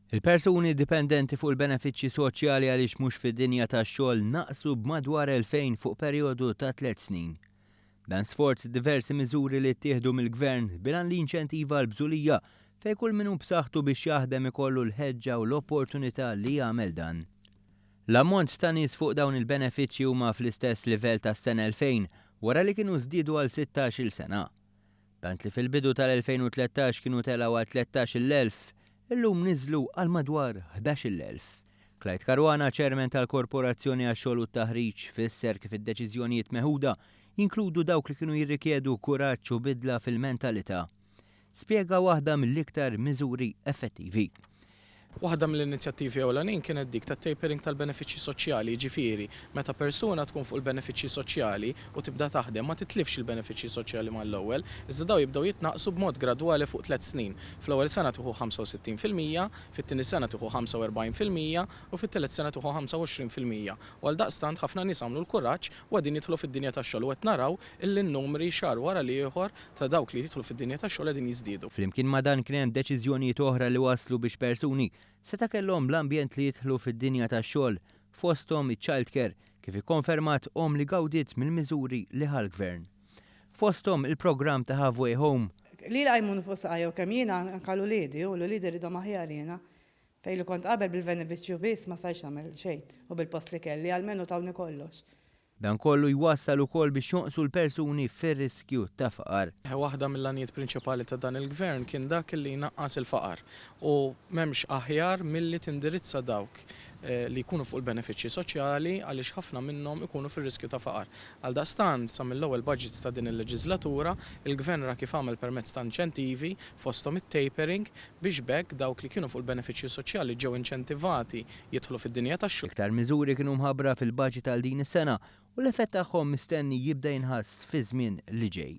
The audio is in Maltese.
Il-persuni dipendenti fuq il-benefiċċji soċjali għaliex mhux fid-dinja tax-xogħol naqsu b'madwar 2000 fuq perjodu ta' 3 snin. Dan sforz diversi miżuri li ttieħdu mill-Gvern bilan li inċentiva l-bżulija fejn kull min hu b'saħħtu biex jaħdem ikollu l-ħeġġa u l-opportunità li jagħmel dan. L-ammont ta' nies fuq dawn il-benefiċċji huma fl-istess livell tas-sena 2000 wara li kienu żdiedu għal 16-il sena. Tant li fil-bidu tal-2013 kienu telgħu għal 13,000, illum niżlu għal madwar 11,000. Clyde Caruana, ċermen tal-Korporazzjoni għax-xogħol u t-taħriġ, fisser kif id-deċiżjonijiet meħuda jinkludu dawk li kienu jirrikjedu kuraġġ u bidla fil-mentalità. Spjega waħda mill-iktar miżuri effettivi. Waħda mill-inizjattivi ewlenin kienet dik tat-tapering tal-benefiċċji soċjali, jiġifieri meta persuna tkun fuq il-benefiċċji soċjali u tibda taħdem ma titlifx il-benefiċċji soċjali mal-ewwel, iżda daw jibdew jitnaqsu b'mod gradwali fuq 3 snin. Fl-ewwel sena tieħu 65%, fit-tieni sena tieħu 45% u fit-tielet sena tieħu 25%. U għaldaqstant ħafna nies għamlu l-kuraġġ u qegħdin jidħlu fid-dinja tax-xogħol u qed naraw illi n-numri xahar wara ieħor ta' dawk li jidħlu fid-dinja tax-xogħol qegħdin jiżdiedu. Flimkien ma' dan kien hemm deċiżjonijiet oħra li waslu biex persuni seta' kellhom l-ambjent li jidħlu fid-dinja tax-xogħol fosthom iċ-child care kif ikkonfermat li gawdiet mill-miżuri li ħall-Gvern. Fosthom il-programm ta' Halfway Home. Li għajmu nfusqa jew kemm jiena nkallu liedi u l-liedi ridhom aħjar jiena. Fejn li kont qabel bil-benefiċċju biss ma sajx nagħmel xejn u bil-post li kelli għalmenu tawni kollox. Dan kollu jwassal ukoll biex jonqsu l-persuni fir-riskju ta' faqar. Waħda mill-għanijiet prinċipali ta' dan il-Gvern kien dak li jnaqqas il-faqar u m'hemmx aħjar milli tindirizza dawk li jkunu fuq il-benefiċċji soċjali għaliex ħafna minnhom ikunu fir-riskju ta' faqar. Għaldaqstant sa mill-ewwel budgets ta' din il-leġislatura, il-Gvern ra kif għamel permezz ta' inċentivi fosthom it-tapering biex bekk dawk li kienu fuq il-benefiċċji soċjali ġew inċentivati jidħlu fid-dinja tax-xogħol. Iktar miżuri kienu mħabbra fil-baġit għal din is-sena u l-effett tagħhom mistenni jibda jinħass fi żmien li ġej.